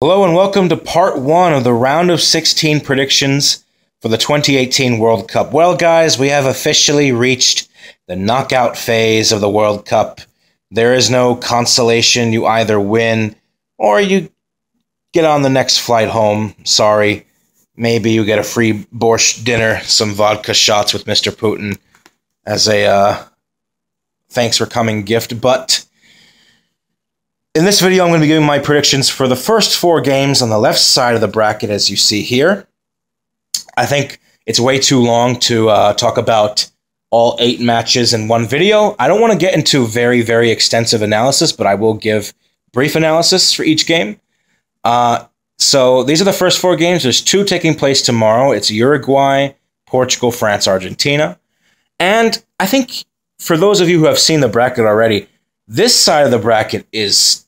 Hello and welcome to part one of the round of 16 predictions for the 2018 World Cup. Well, guys, we have officially reached the knockout phase of the World Cup. There is no consolation. You either win or you get on the next flight home. Sorry. Maybe you get a free borscht dinner, some vodka shots with Mr. Putin as a thanks for coming gift. But in this video, I'm going to be giving my predictions for the first four games on the left side of the bracket, as you see here. I think it's way too long to talk about all 8 matches in one video. I don't want to get into very, very extensive analysis, but I will give brief analysis for each game. So these are the first 4 games. There's 2 taking place tomorrow. It's Uruguay, Portugal, France, Argentina. And I think for those of you who have seen the bracket already, this side of the bracket is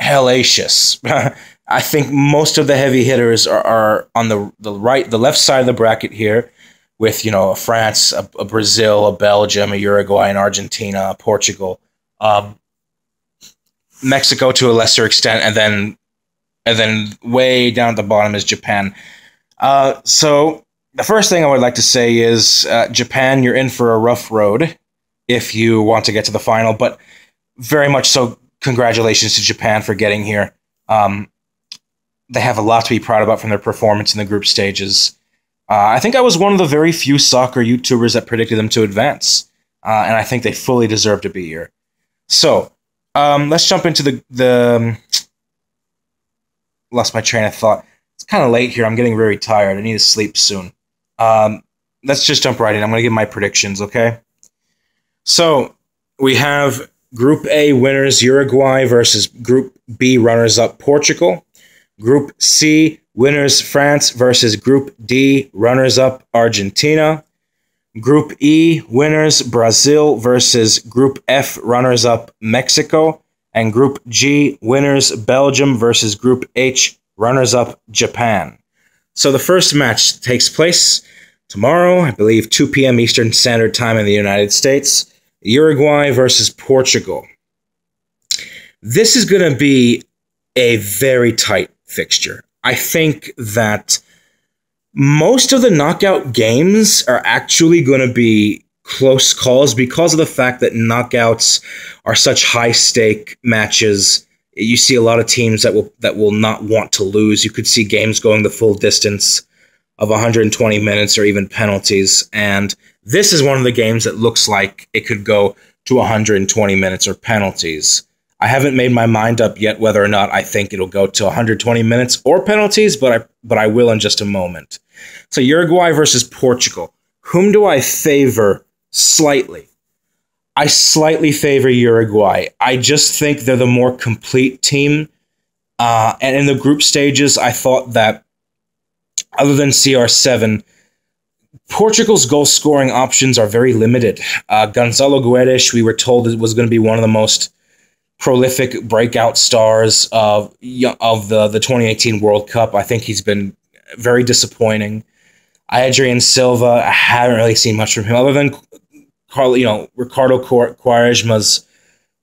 hellacious. I think most of the heavy hitters are on the left side of the bracket here, with a France, a Brazil, a Belgium, a Uruguay, and Argentina, Portugal, Mexico to a lesser extent, and then way down at the bottom is Japan. So the first thing I would like to say is Japan, you're in for a rough road if you want to get to the final, but very much so. Congratulations to Japan for getting here. They have a lot to be proud about from their performance in the group stages. I think I was one of the very few soccer YouTubers that predicted them to advance, and I think they fully deserve to be here. So let's jump into the lost my train of thought. It's kind of late here. I'm getting very tired. I need to sleep soon. Let's just jump right in. I'm going to give my predictions, okay? So we have Group A winners Uruguay versus Group B runners-up Portugal. Group C winners France versus Group D runners-up Argentina. Group E winners Brazil versus Group F runners-up Mexico. And Group G winners Belgium versus Group H runners-up Japan. So the first match takes place tomorrow, I believe 2 p.m. Eastern Standard Time in the United States. Uruguay versus Portugal. This is going to be a very tight fixture. I think that most of the knockout games are actually going to be close calls because of the fact that knockouts are such high-stake matches. You see a lot of teams that will not want to lose. You could see games going the full distance of 120 minutes or even penalties, and this is one of the games that looks like it could go to 120 minutes or penalties. I haven't made my mind up yet whether or not I think it'll go to 120 minutes or penalties, but I will in just a moment. So Uruguay versus Portugal. Whom do I favor slightly? I slightly favor Uruguay. I just think they're the more complete team. And in the group stages, I thought that other than CR7, Portugal's goal-scoring options are very limited. Gonzalo Guedes, we were told, was going to be one of the most prolific breakout stars of the 2018 World Cup. I think he's been very disappointing. Adrian Silva, I haven't really seen much from him, other than Ricardo Quaresma's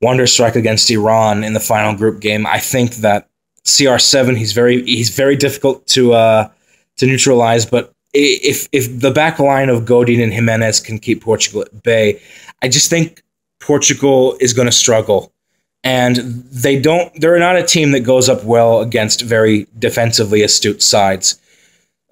wonder strike against Iran in the final group game. I think that CR7, he's very difficult to neutralize, but if the back line of Godin and Jimenez can keep Portugal at bay, I just think Portugal is going to struggle. And they're not a team that goes up well against very defensively astute sides.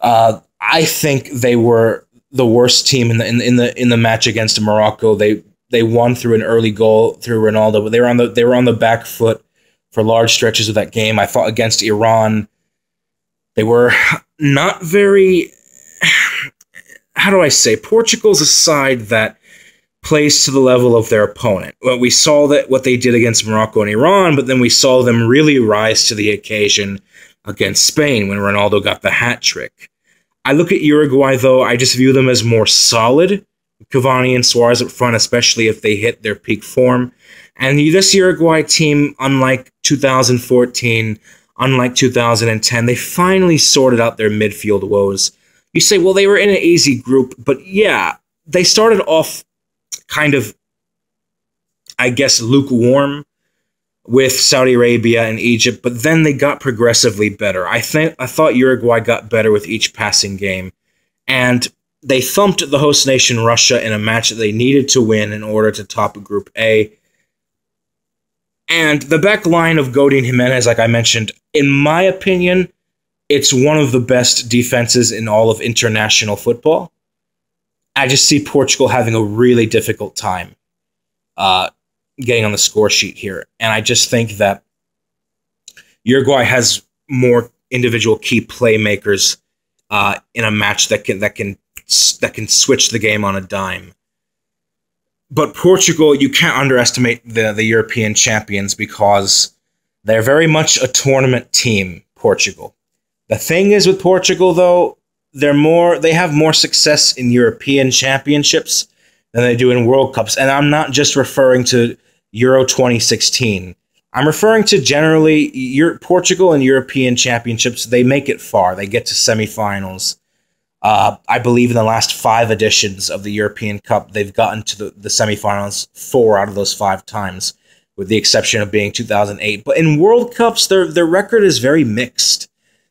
I think they were the worst team in the match against Morocco. They won through an early goal through Ronaldo, but they were on the back foot for large stretches of that game. I thought against Iran, they were not very, how do I say, Portugal's a side that plays to the level of their opponent. Well, we saw that what they did against Morocco and Iran, but then we saw them really rise to the occasion against Spain when Ronaldo got the hat trick. I look at Uruguay, though, I just view them as more solid. Cavani and Suarez up front, especially if they hit their peak form. And this Uruguay team, unlike 2014, unlike 2010, they finally sorted out their midfield woes. You say, well, they were in an easy group, but yeah, they started off kind of, I guess, lukewarm with Saudi Arabia and Egypt, but then they got progressively better. I thought Uruguay got better with each passing game, and they thumped the host nation Russia in a match that they needed to win in order to top Group A. And the back line of Godin Jimenez, like I mentioned, in my opinion, it's one of the best defenses in all of international football. I just see Portugal having a really difficult time getting on the score sheet here. And I just think that Uruguay has more individual key playmakers in a match that can switch the game on a dime. But Portugal, you can't underestimate the European champions because they're very much a tournament team, Portugal. The thing is with Portugal, though, they have more success in European championships than they do in World Cups. And I'm not just referring to Euro 2016. I'm referring to generally Portugal and European championships. They make it far. They get to semifinals. I believe in the last 5 editions of the European Cup, they've gotten to the semifinals 4 out of those 5 times, with the exception of being 2008. But in World Cups, their record is very mixed.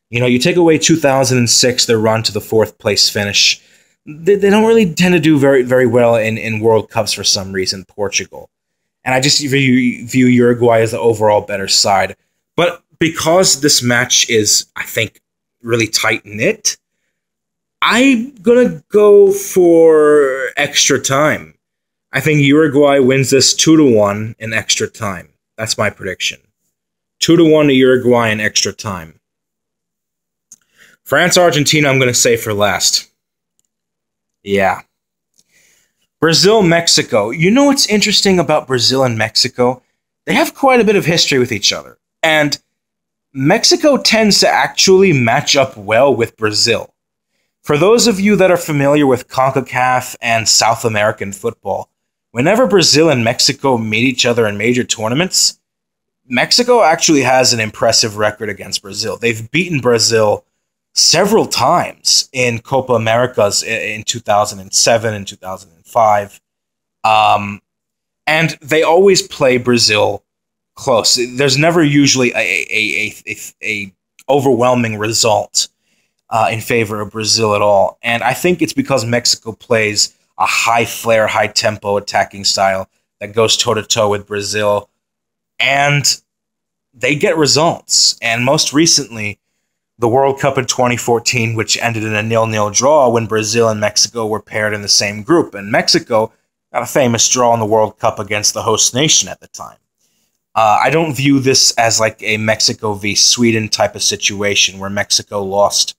You know, you take away 2006, their run to the 4th place finish. They don't really tend to do very, very well in World Cups for some reason, Portugal. And I just view Uruguay as the overall better side. But because this match is, I think, really tight-knit, I'm going to go for extra time. I think Uruguay wins this 2-1 in extra time. That's my prediction. 2-1 to Uruguay in extra time. France-Argentina, I'm going to say for last. Yeah. Brazil-Mexico. You know what's interesting about Brazil and Mexico? They have quite a bit of history with each other. And Mexico tends to actually match up well with Brazil. For those of you that are familiar with CONCACAF and South American football, whenever Brazil and Mexico meet each other in major tournaments, Mexico actually has an impressive record against Brazil. They've beaten Brazil several times in Copa Americas in 2007 and 2005. And they always play Brazil close. There's never usually a overwhelming result in favor of Brazil at all. And I think it's because Mexico plays a high flair, high tempo attacking style that goes toe-to-toe with Brazil. And they get results. And most recently, the World Cup in 2014, which ended in a 0-0 draw when Brazil and Mexico were paired in the same group. And Mexico got a famous draw in the World Cup against the host nation at the time. I don't view this as like a Mexico v. Sweden type of situation where Mexico lost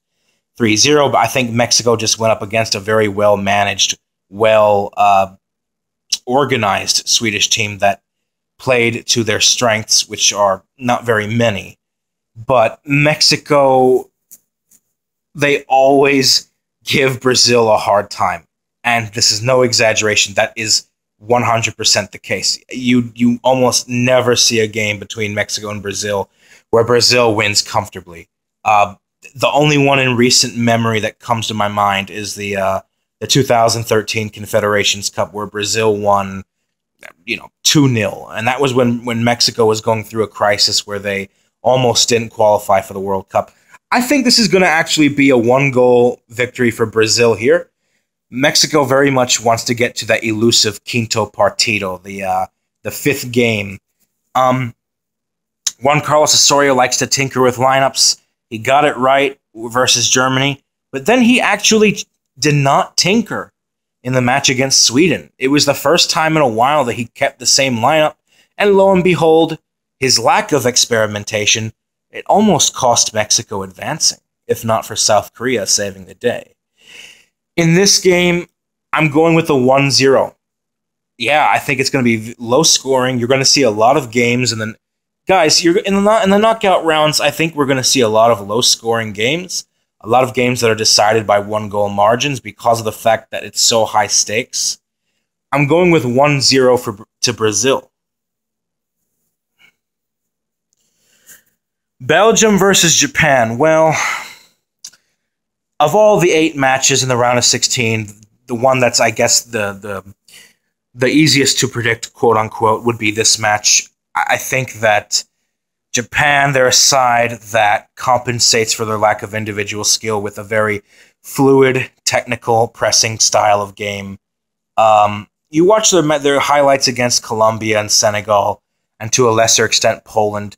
3-0, but I think Mexico just went up against a very well-managed, well-organized Swedish team that played to their strengths, which are not very many. But Mexico, they always give Brazil a hard time. And this is no exaggeration. That is 100% the case. You almost never see a game between Mexico and Brazil where Brazil wins comfortably. The only one in recent memory that comes to my mind is the 2013 Confederations Cup where Brazil won, 2-0. And that was when Mexico was going through a crisis where they almost didn't qualify for the World Cup. I think this is going to actually be a 1-goal victory for Brazil here. Mexico very much wants to get to that elusive quinto partido, the 5th game. Juan Carlos Osorio likes to tinker with lineups. He got it right versus Germany, but then he actually did not tinker in the match against Sweden. It was the first time in a while that he kept the same lineup, and lo and behold, his lack of experimentation, it almost cost Mexico advancing, if not for South Korea saving the day. In this game, I'm going with a 1-0. Yeah, I think it's going to be low scoring. You're going to see a lot of games, and then guys, you're in the knockout rounds. I think we're going to see a lot of low scoring games, a lot of games that are decided by 1-goal margins because of the fact that it's so high stakes. I'm going with 1-0 to Brazil. Belgium versus Japan. Well, of all the 8 matches in the round of 16, the one that's, I guess, the easiest to predict, quote unquote, would be this match. I think that Japan, they're a side that compensates for their lack of individual skill with a very fluid, technical, pressing style of game. You watch their highlights against Colombia and Senegal, and to a lesser extent Poland.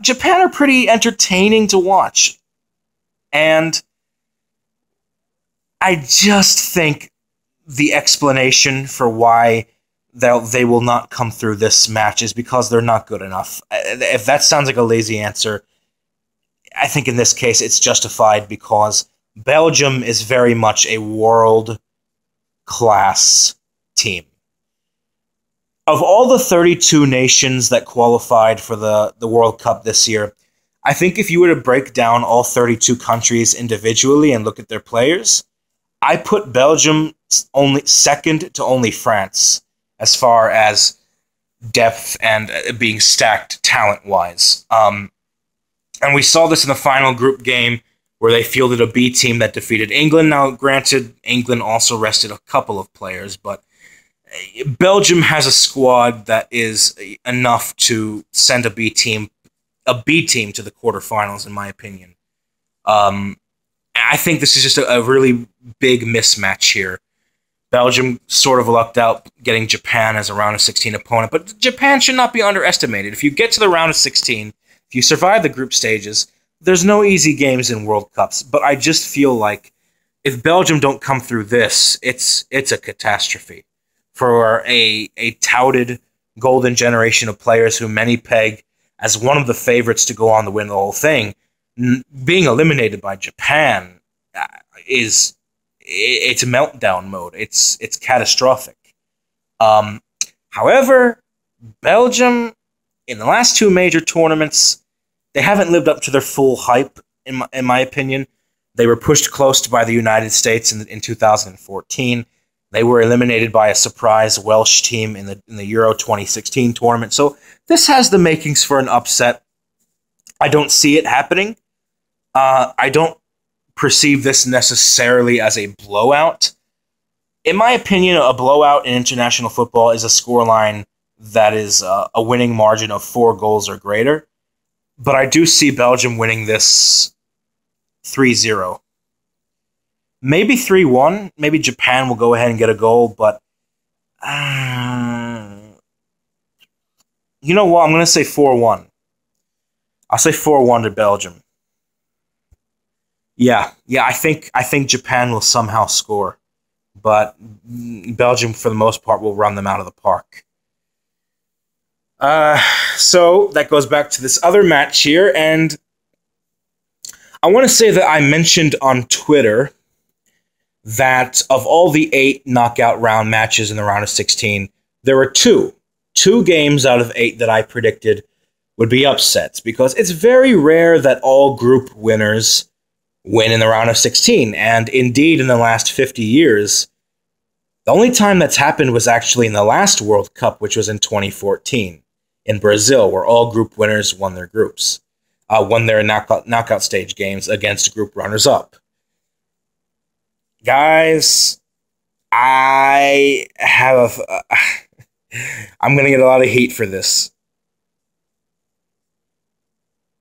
Japan are pretty entertaining to watch. And I just think the explanation for why they will not come through this match is because they're not good enough. If that sounds like a lazy answer, I think in this case it's justified because Belgium is very much a world-class team. Of all the 32 nations that qualified for the World Cup this year, I think if you were to break down all 32 countries individually and look at their players, I put Belgium only second to only France as far as depth and being stacked talent-wise. And we saw this in the final group game where they fielded a B team that defeated England. Now, granted, England also rested a couple of players, but Belgium has a squad that is enough to send a B team to the quarterfinals, in my opinion. I think this is just a really big mismatch here. Belgium sort of lucked out getting Japan as a round of 16 opponent, but Japan should not be underestimated. If you get to the round of 16, if you survive the group stages, there's no easy games in World Cups. But I just feel like if Belgium don't come through this, it's a catastrophe for a touted golden generation of players who many peg as one of the favorites to go on to win the whole thing. Being eliminated by Japan it's meltdown mode. It's catastrophic. However, Belgium, in the last two major tournaments, they haven't lived up to their full hype, in my opinion. They were pushed close by the United States in 2014. They were eliminated by a surprise Welsh team in the Euro 2016 tournament. So this has the makings for an upset. I don't see it happening. I don't perceive this necessarily as a blowout. In my opinion, a blowout in international football is a scoreline that is a winning margin of 4 goals or greater. But I do see Belgium winning this 3-0. Maybe 3-1. Maybe Japan will go ahead and get a goal, but you know what? I'm going to say 4-1. I'll say 4-1 to Belgium. Yeah, I think Japan will somehow score, but Belgium, for the most part, will run them out of the park. So that goes back to this other match here, and I want to say that I mentioned on Twitter that of all the 8 knockout round matches in the round of 16, there were two games out of 8 that I predicted would be upsets, because it's very rare that all group winners win in the round of 16, and indeed in the last 50 years, the only time that's happened was actually in the last World Cup, which was in 2014 in Brazil, where all group winners won their groups, won their knockout stage games against group runners-up. Guys, I have I'm going to get a lot of heat for this.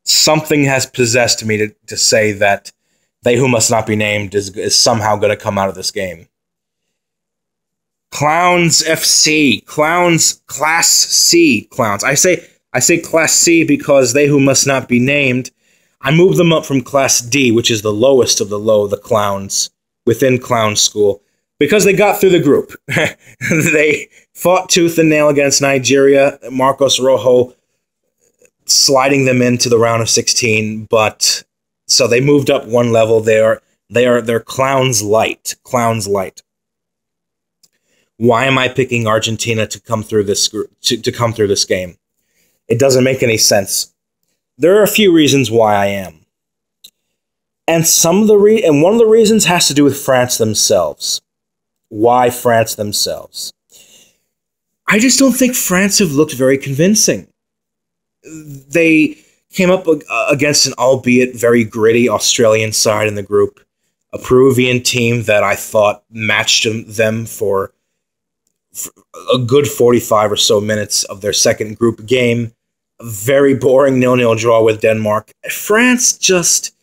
Something has possessed me to say that they who must not be named is somehow going to come out of this game. Clowns FC. Clowns Class C. Clowns. I say Class C because they who must not be named, I moved them up from Class D, which is the lowest of the low, the Clowns, within Clown School, because they got through the group. They fought tooth and nail against Nigeria, Marcos Rojo sliding them into the round of 16, but so they moved up one level. They're Clowns Light. Clowns Light. Why am I picking Argentina to come through this to come through this game? It doesn't make any sense. There are a few reasons why I am, and one of the reasons has to do with France themselves. Why France themselves? I just don't think France have looked very convincing. They came up against an albeit very gritty Australian side in the group, a Peruvian team that I thought matched them for a good 45 or so minutes of their second group game. A very boring 0-0 draw with Denmark. France just...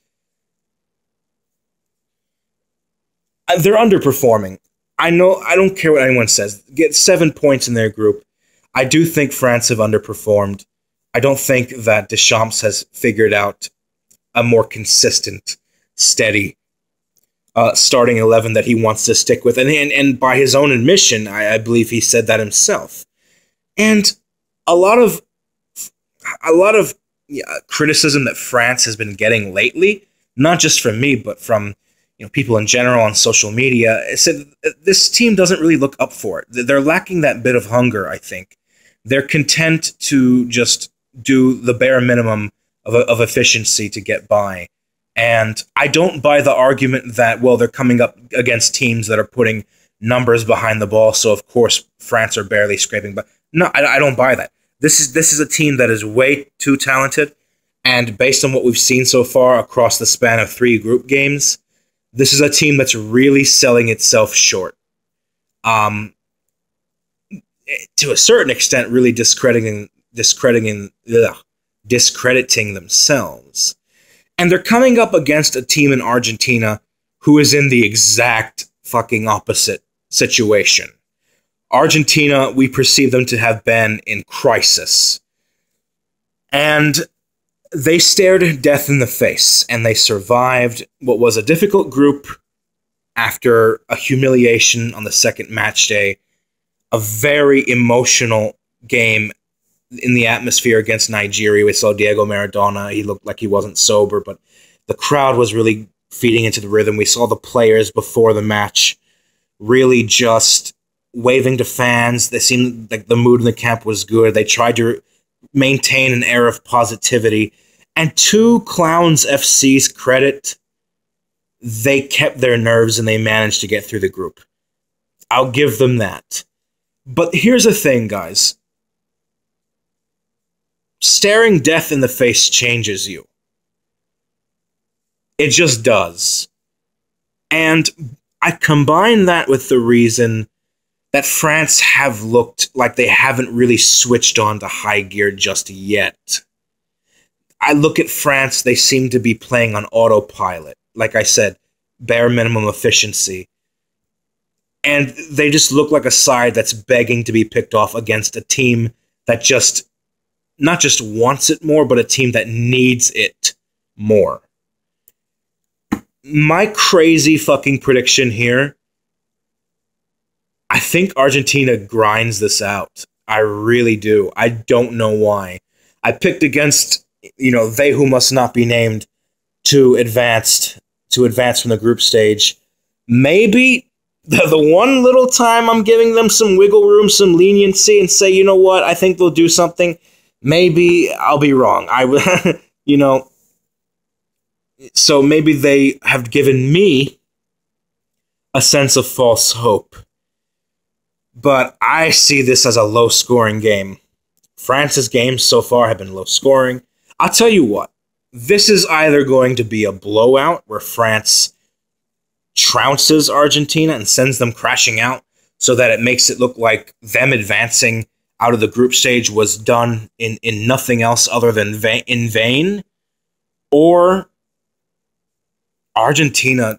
they're underperforming. I know, I don't care what anyone says. Get 7 points in their group. I do think France have underperformed. I don't think that Deschamps has figured out a more consistent, steady starting 11 that he wants to stick with. And by his own admission, I believe he said that himself. And a lot of criticism that France has been getting lately, not just from me, but from people in general on social media, said this team doesn't really look up for it. They're lacking that bit of hunger, I think. They're content to just do the bare minimum of efficiency to get by. And I don't buy the argument that, well, they're coming up against teams that are putting numbers behind the ball, so of course France are barely scraping. But no, I don't buy that. This is a team that is way too talented, and based on what we've seen so far across the span of 3 group games, this is a team that's really selling itself short. To a certain extent, really discrediting themselves. And they're coming up against a team in Argentina who is in the exact fucking opposite situation. Argentina, we perceive them to have been in crisis. And they stared death in the face, and they survived what was a difficult group after a humiliation on the second match day, a very emotional game in the atmosphere against Nigeria. We saw Diego Maradona. He looked like he wasn't sober, but the crowd was really feeding into the rhythm. We saw the players before the match really just waving to fans. They seemed like the mood in the camp was good. They tried to maintain an air of positivity. And to Clowns FC's credit, they kept their nerves and they managed to get through the group. I'll give them that. But here's the thing, guys. Staring death in the face changes you. It just does. And I combine that with the reason that France have looked like they haven't really switched on to high gear just yet. I look at France, they seem to be playing on autopilot. Like I said, bare minimum efficiency. And they just look like a side that's begging to be picked off against a team that just, not just wants it more, but a team that needs it more. My crazy fucking prediction here, I think Argentina grinds this out. I really do. I don't know why. I picked against, they who must not be named to advance from the group stage. Maybe the one little time I'm giving them some wiggle room, some leniency, and say, you know what, I think they'll do something. Maybe I'll be wrong. So maybe they have given me a sense of false hope. But I see this as a low-scoring game. France's games so far have been low-scoring. I'll tell you what. This is either going to be a blowout where France trounces Argentina and sends them crashing out so that it makes it look like them advancing out of the group stage was done in nothing else other than in vain, or Argentina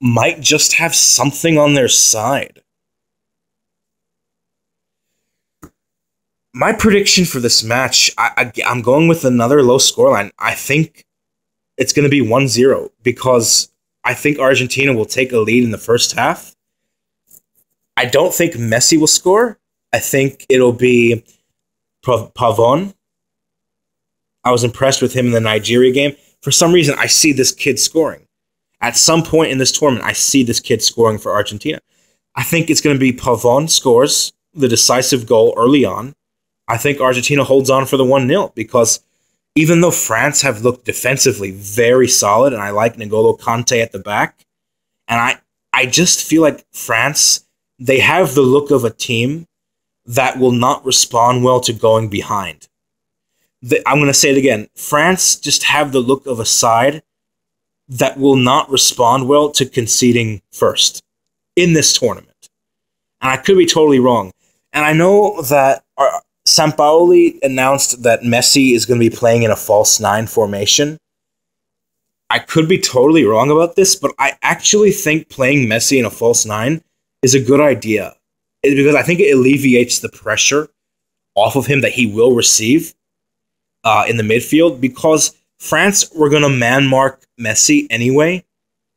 might just have something on their side. My prediction for this match, I'm going with another low scoreline. I think it's going to be 1-0 because I think Argentina will take a lead in the first half. I don't think Messi will score. I think it'll be Pavon. I was impressed with him in the Nigeria game. For some reason, I see this kid scoring. At some point in this tournament, I see this kid scoring for Argentina. I think it's going to be Pavon scores the decisive goal early on. I think Argentina holds on for the 1-0 because even though France have looked defensively very solid, and I like N'Golo Kante at the back, and I just feel like France, they have the look of a team that will not respond well to going behind. I'm going to say it again. France just have the look of a side that will not respond well to conceding first in this tournament. And I could be totally wrong. And I know that Sampaoli announced that Messi is going to be playing in a false nine formation. I could be totally wrong about this, but I actually think playing Messi in a false nine is a good idea. It's because I think it alleviates the pressure off of him that he will receive in the midfield, because France were going to man mark Messi anyway.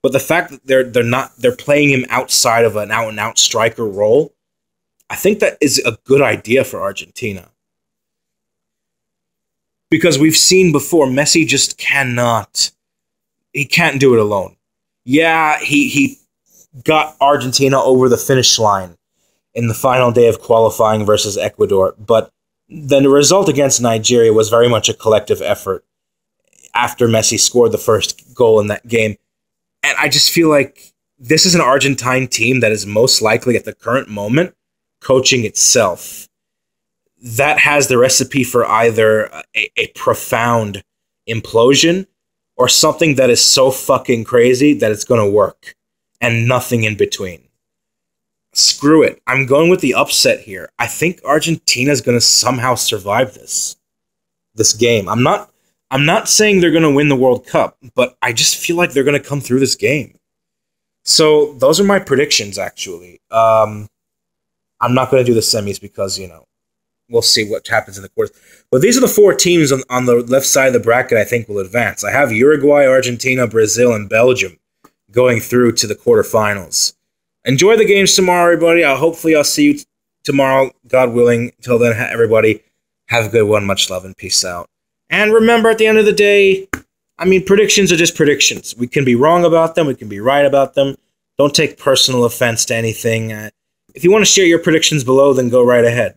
But the fact that they're playing him outside of an out and out striker role, I think that is a good idea for Argentina. Because we've seen before, Messi just cannot. He can't do it alone. Yeah, he got Argentina over the finish line in the final day of qualifying versus Ecuador, but then the result against Nigeria was very much a collective effort after Messi scored the first goal in that game. And I just feel like this is an Argentine team that is most likely at the current moment coaching itself. That has the recipe for either a profound implosion or something that is so fucking crazy that it's going to work, and nothing in between. Screw it. I'm going with the upset here. I think Argentina's going to somehow survive this game. I'm not saying they're going to win the World Cup, but I just feel like they're going to come through this game. So those are my predictions, actually. I'm not going to do the semis because, we'll see what happens in the quarters. But these are the four teams on the left side of the bracket I think will advance. I have Uruguay, Argentina, Brazil, and Belgium going through to the quarterfinals. Enjoy the games tomorrow, everybody. Hopefully I'll see you tomorrow, God willing. Till then, everybody, have a good one. Much love and peace out. And remember, at the end of the day, predictions are just predictions. We can be wrong about them. We can be right about them. Don't take personal offense to anything. If you want to share your predictions below, then go right ahead.